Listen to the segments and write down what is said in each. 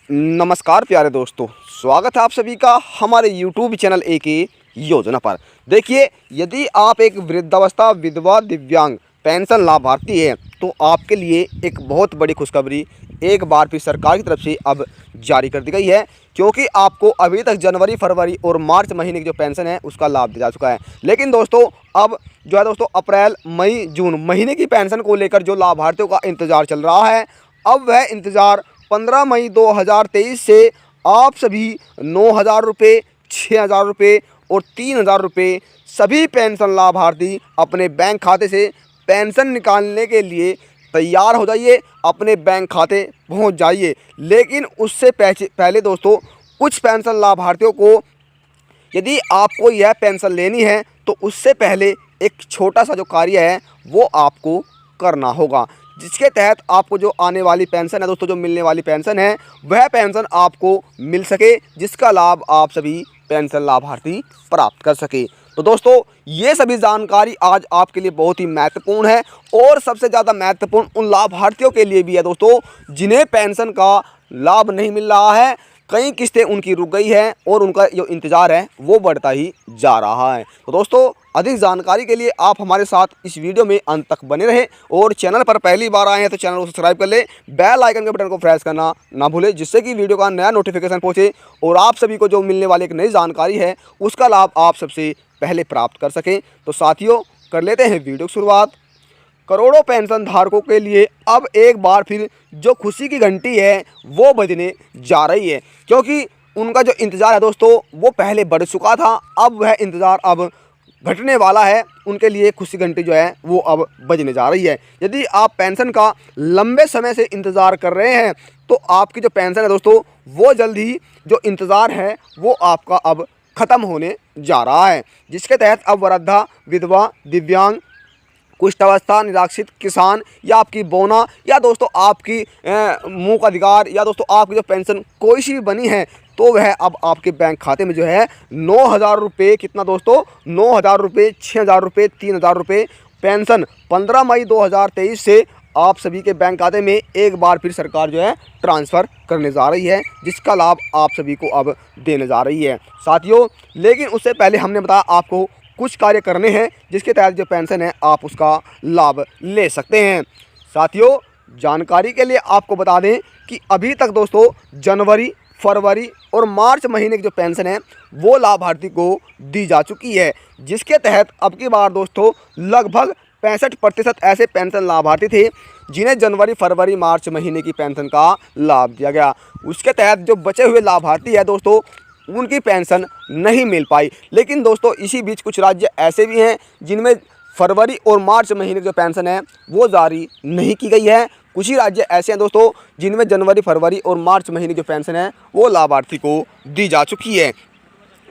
नमस्कार प्यारे दोस्तों, स्वागत है आप सभी का हमारे YouTube चैनल एक योजना पर। देखिए, यदि आप एक वृद्धावस्था विधवा दिव्यांग पेंशन लाभार्थी हैं तो आपके लिए एक बहुत बड़ी खुशखबरी एक बार फिर सरकार की तरफ से अब जारी कर दी गई है, क्योंकि आपको अभी तक जनवरी, फरवरी और मार्च महीने की जो पेंशन है उसका लाभ दिया जा चुका है। लेकिन दोस्तों अब जो है दोस्तों अप्रैल, मई, जून महीने की पेंशन को लेकर जो लाभार्थियों का इंतज़ार चल रहा है, अब वह इंतज़ार 15 मई 2023 से आप सभी 9,000 रुपये, 6,000 रुपये और 3,000 रुपये सभी पेंशन लाभार्थी अपने बैंक खाते से पेंशन निकालने के लिए तैयार हो जाइए, अपने बैंक खाते पहुंच जाइए। लेकिन उससे पहले दोस्तों कुछ पेंशन लाभार्थियों को यदि आपको यह पेंशन लेनी है तो उससे पहले एक छोटा सा जो कार्य है वो आपको करना होगा, जिसके तहत आपको जो आने वाली पेंशन है दोस्तों, जो मिलने वाली पेंशन है वह पेंशन आपको मिल सके, जिसका लाभ आप सभी पेंशन लाभार्थी प्राप्त कर सके। तो दोस्तों ये सभी जानकारी आज आपके लिए बहुत ही महत्वपूर्ण है और सबसे ज़्यादा महत्वपूर्ण उन लाभार्थियों के लिए भी है दोस्तों जिन्हें पेंशन का लाभ नहीं मिल रहा है। कई किस्तें उनकी रुक गई हैं और उनका जो इंतज़ार है वो बढ़ता ही जा रहा है। तो दोस्तों अधिक जानकारी के लिए आप हमारे साथ इस वीडियो में अंत तक बने रहें और चैनल पर पहली बार आए हैं तो चैनल को सब्सक्राइब कर ले, बेल आइकन के बटन को प्रेस करना ना भूलें, जिससे कि वीडियो का नया नोटिफिकेशन पहुंचे और आप सभी को जो मिलने वाली एक नई जानकारी है उसका लाभ आप सबसे पहले प्राप्त कर सकें। तो साथियों कर लेते हैं वीडियो की शुरुआत। करोड़ों पेंशन धारकों के लिए अब एक बार फिर जो खुशी की घंटी है वो बजने जा रही है, क्योंकि उनका जो इंतज़ार है दोस्तों वो पहले बढ़ चुका था, अब वह इंतज़ार अब घटने वाला है। उनके लिए खुशी घंटी जो है वो अब बजने जा रही है। यदि आप पेंशन का लंबे समय से इंतज़ार कर रहे हैं तो आपकी जो पेंशन है दोस्तों वो जल्द ही जो इंतज़ार है वो आपका अब ख़त्म होने जा रहा है, जिसके तहत अब वृद्धा, विधवा, दिव्यांग, कुष्ठावस्था, निराश्रित, किसान या आपकी बोना या दोस्तों आपकी मूक अधिकार या दोस्तों आपकी जो पेंशन कोई सी भी बनी है तो वह अब आपके बैंक खाते में जो है 9,000 रुपये, कितना दोस्तों 9,000 रुपये, 6,000 रुपये, 3,000 रुपये पेंशन 15 मई 2023 से आप सभी के बैंक खाते में एक बार फिर सरकार जो है ट्रांसफ़र करने जा रही है, जिसका लाभ आप सभी को अब देने जा रही है साथियों। लेकिन उससे पहले हमने बताया आपको कुछ कार्य करने हैं जिसके तहत जो पेंशन है आप उसका लाभ ले सकते हैं। साथियों जानकारी के लिए आपको बता दें कि अभी तक दोस्तों जनवरी, फरवरी और मार्च महीने की जो पेंशन है वो लाभार्थी को दी जा चुकी है, जिसके तहत अब की बार दोस्तों लगभग 65% ऐसे पेंशन लाभार्थी थे जिन्हें जनवरी, फरवरी, मार्च महीने की पेंशन का लाभ दिया गया। उसके तहत जो बचे हुए लाभार्थी है दोस्तों उनकी पेंशन नहीं मिल पाई। लेकिन दोस्तों इसी बीच कुछ राज्य ऐसे भी हैं जिनमें फरवरी और मार्च महीने की जो पेंशन है वो जारी नहीं की गई है। कुछ ही राज्य ऐसे हैं दोस्तों जिनमें जनवरी, फरवरी और मार्च महीने की जो पेंशन है वो लाभार्थी को दी जा चुकी है।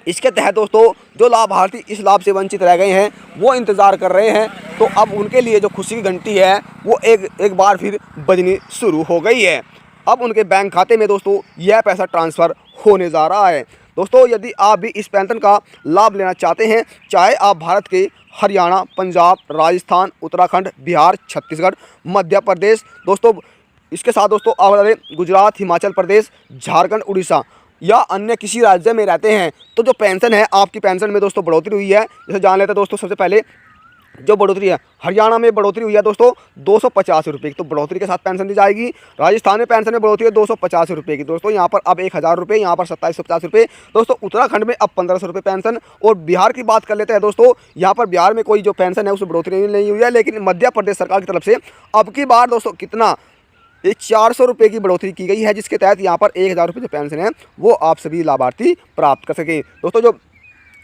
इसके तहत दोस्तों जो लाभार्थी इस लाभ से वंचित रह गए हैं वो इंतज़ार कर रहे हैं, तो अब उनके लिए जो खुशी की घंटी है वो एक बार फिर बजनी शुरू हो गई है। अब उनके बैंक खाते में दोस्तों यह पैसा ट्रांसफ़र होने जा रहा है। दोस्तों यदि आप भी इस पेंशन का लाभ लेना चाहते हैं, चाहे आप भारत के हरियाणा, पंजाब, राजस्थान, उत्तराखंड, बिहार, छत्तीसगढ़, मध्य प्रदेश, दोस्तों इसके साथ दोस्तों आप गुजरात, हिमाचल प्रदेश, झारखंड, उड़ीसा या अन्य किसी राज्य में रहते हैं तो जो पेंशन है आपकी पेंशन में दोस्तों बढ़ोतरी हुई है। जैसे जान लेते हैं दोस्तों सबसे पहले जो बढ़ोतरी है, हरियाणा में बढ़ोतरी हुई है दोस्तों 250 रुपये की, तो बढ़ोतरी के साथ पेंशन दी जाएगी। राजस्थान में पेंशन में बढ़ोतरी है 250 रुपये की दोस्तों, यहाँ पर अब 1,000 रुपये, यहाँ पर 2750 रुपये दोस्तों। उत्तराखंड में अब 1,500 रुपये पेंशन। और बिहार की बात कर लेते हैं दोस्तों, यहाँ पर बिहार में कोई जो पेंशन है उसमें बढ़ोतरी नहीं हुई है, लेकिन मध्य प्रदेश सरकार की तरफ से अब की बार दोस्तों कितना 400 रुपये की बढ़ोतरी की गई है, जिसके तहत यहाँ पर 1,000 रुपये जो पेंशन है वो आप सभी लाभार्थी प्राप्त कर सकें दोस्तों। जो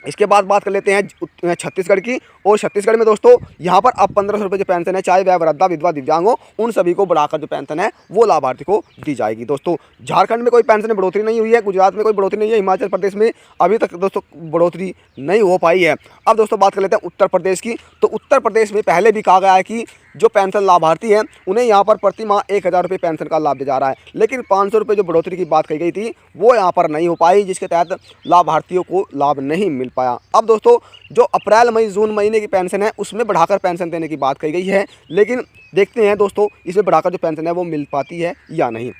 इसके बाद बात कर लेते हैं छत्तीसगढ़ की, और छत्तीसगढ़ में दोस्तों यहाँ पर अब 1,500 रुपये जो पेंशन है, चाहे वह वृद्धा, विधवा, दिव्यांग हो, उन सभी को बढ़ाकर जो पेंशन है वो लाभार्थी को दी जाएगी दोस्तों। झारखंड में कोई पेंशन में बढ़ोतरी नहीं हुई है, गुजरात में कोई बढ़ोतरी नहीं है, हिमाचल प्रदेश में अभी तक दोस्तों बढ़ोतरी नहीं हो पाई है। अब दोस्तों बात कर लेते हैं उत्तर प्रदेश की, तो उत्तर प्रदेश में पहले भी कहा गया है कि जो पेंशन लाभार्थी हैं उन्हें यहाँ पर प्रति माह 1,000 रुपये पेंशन का लाभ दिया जा रहा है, लेकिन 500 रुपये जो बढ़ोतरी की बात कही गई थी वो यहाँ पर नहीं हो पाई, जिसके तहत लाभार्थियों को लाभ नहीं मिल पाया। अब दोस्तों जो अप्रैल, मई, जून महीने की पेंशन है उसमें बढ़ाकर पेंशन देने की बात कही गई है, लेकिन देखते हैं दोस्तों इसमें बढ़ाकर जो पेंशन है वो मिल पाती है या नहीं।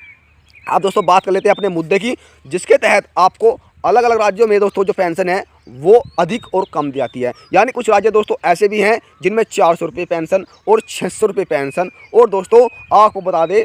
आप दोस्तों बात कर लेते हैं अपने मुद्दे की, जिसके तहत आपको अलग अलग राज्यों में दोस्तों जो पेंशन है वो अधिक और कम दी जाती है। यानी कुछ राज्य दोस्तों ऐसे भी हैं जिनमें 400 रुपये पेंशन और 600 रुपये पेंशन, और दोस्तों आपको बता दें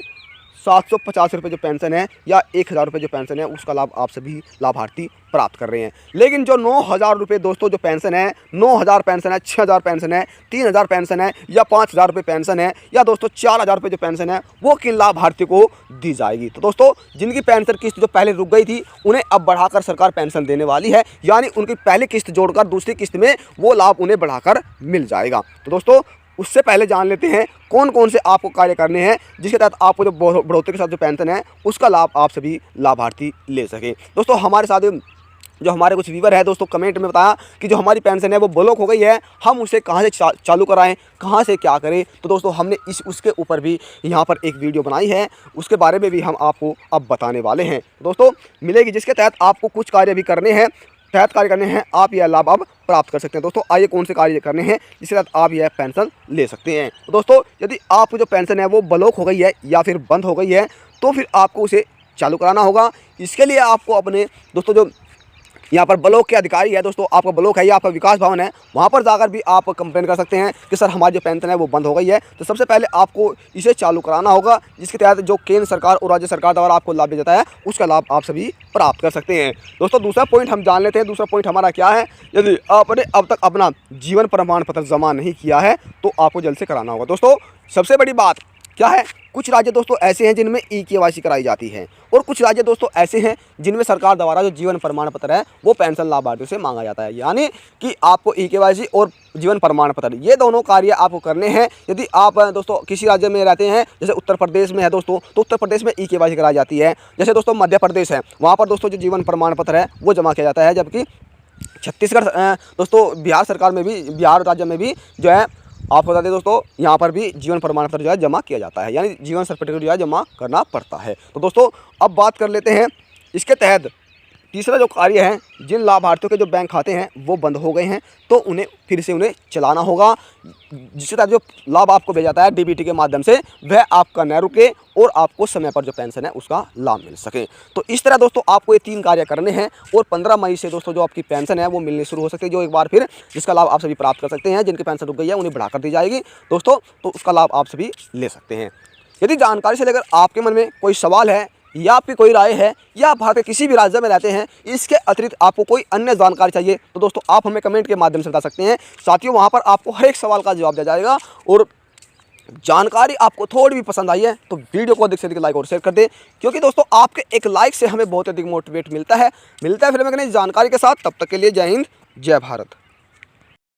750 रुपये जो पेंशन है या 1000 रुपये जो पेंशन है उसका लाभ आप सभी लाभार्थी प्राप्त कर रहे हैं। लेकिन जो 9000 रुपये दोस्तों जो पेंशन है, 9000 पेंशन है, 6000 पेंशन है, 3000 पेंशन है या 5000 रुपये पेंशन है या दोस्तों 4000 रुपये जो पेंशन है वो किन लाभार्थियों को दी जाएगी। तो दोस्तों जिनकी पेंशन किस्त जो पहले रुक गई थी उन्हें अब बढ़ाकर सरकार पेंशन देने वाली है, यानी उनकी पहली किस्त जोड़कर दूसरी किस्त में वो लाभ उन्हें बढ़ाकर मिल जाएगा। तो दोस्तों उससे पहले जान लेते हैं कौन कौन से आपको कार्य करने हैं जिसके तहत आपको जो बढ़ोतरी के साथ जो पेंशन है उसका लाभ आप सभी लाभार्थी ले सकें। दोस्तों हमारे साथ जो हमारे कुछ व्यूवर है दोस्तों कमेंट में बताया कि जो हमारी पेंशन है वो ब्लॉक हो गई है, हम उसे कहाँ से चालू कराएं, कहाँ से क्या करें। तो दोस्तों हमने उसके ऊपर भी यहाँ पर एक वीडियो बनाई है, उसके बारे में भी हम आपको अब बताने वाले हैं। दोस्तों मिलेगी जिसके तहत आपको कुछ कार्य भी करने हैं, आप यह लाभ अब प्राप्त कर सकते हैं। दोस्तों आइए कौन से कार्य करने हैं जिसके तहत आप यह पेंशन ले सकते हैं। तो दोस्तों यदि आपकी जो पेंशन है वो ब्लॉक हो गई है या फिर बंद हो गई है तो फिर आपको उसे चालू कराना होगा। इसके लिए आपको अपने दोस्तों जो यहाँ पर ब्लॉक के अधिकारी है दोस्तों, आपका ब्लॉक है या आपका विकास भवन है, वहाँ पर जाकर भी आप कंप्लेन कर सकते हैं कि सर हमारी जो पेंशन है वो बंद हो गई है। तो सबसे पहले आपको इसे चालू कराना होगा, जिसके तहत जो केंद्र सरकार और राज्य सरकार द्वारा आपको लाभ दिया जाता है उसका लाभ आप सभी प्राप्त कर सकते हैं। दोस्तों दूसरा पॉइंट हम जान लेते हैं। दूसरा पॉइंट हमारा क्या है, यदि आपने अब तक अपना जीवन प्रमाण पत्र जमा नहीं किया है तो आपको जल्द से कराना होगा। दोस्तों सबसे बड़ी बात क्या है, कुछ राज्य दोस्तों ऐसे हैं जिनमें ई-केवाईसी कराई जाती है और कुछ राज्य दोस्तों ऐसे हैं जिनमें सरकार द्वारा जो जीवन प्रमाण पत्र है वो पेंशन लाभार्थियों से मांगा जाता है। यानी कि आपको ई-केवाईसी और जीवन प्रमाण पत्र ये दोनों कार्य आपको करने हैं। यदि आप दोस्तों किसी राज्य में रहते हैं, जैसे उत्तर प्रदेश में है दोस्तों, तो उत्तर प्रदेश में ई-केवाईसी कराई जाती है। जैसे दोस्तों मध्य प्रदेश है, वहाँ पर दोस्तों जो जीवन प्रमाण पत्र है वो जमा किया जाता है, जबकि छत्तीसगढ़ दोस्तों बिहार सरकार में भी, बिहार राज्य में भी जो है आपको बता दें दोस्तों यहाँ पर भी जीवन प्रमाण पत्र जो है जमा किया जाता है, यानी जीवन सर्टिफिकेट जो है जमा करना पड़ता है। तो दोस्तों अब बात कर लेते हैं इसके तहत तीसरा जो कार्य है, जिन लाभार्थियों के जो बैंक खाते हैं वो बंद हो गए हैं तो उन्हें फिर से उन्हें चलाना होगा, जिसके तहत जो लाभ आपको भेजा जाता है डीबीटी के माध्यम से वह आपका न रुके और आपको समय पर जो पेंशन है उसका लाभ मिल सके। तो इस तरह दोस्तों आपको ये 3 कार्य करने हैं और 15 मई से दोस्तों जो आपकी पेंशन है वो मिलनी शुरू हो सकती है, जो एक बार फिर जिसका लाभ आप सभी प्राप्त कर सकते हैं। जिनकी पेंशन रुक गई है उन्हें बढ़ाकर दी जाएगी दोस्तों, तो उसका लाभ आप सभी ले सकते हैं। यदि जानकारी से लेकर आपके मन में कोई सवाल है या आपकी कोई राय है या आप भारत के किसी भी राज्य में रहते हैं, इसके अतिरिक्त आपको कोई अन्य जानकारी चाहिए तो दोस्तों आप हमें कमेंट के माध्यम से बता सकते हैं। साथियों वहां पर आपको हर एक सवाल का जवाब दिया जाएगा और जानकारी आपको थोड़ी भी पसंद आई है तो वीडियो को अधिक से अधिक लाइक और शेयर कर दें, क्योंकि दोस्तों आपके एक लाइक से हमें बहुत अधिक मोटिवेट मिलता है। फिर मैं जानकारी के साथ, तब तक के लिए जय हिंद जय भारत।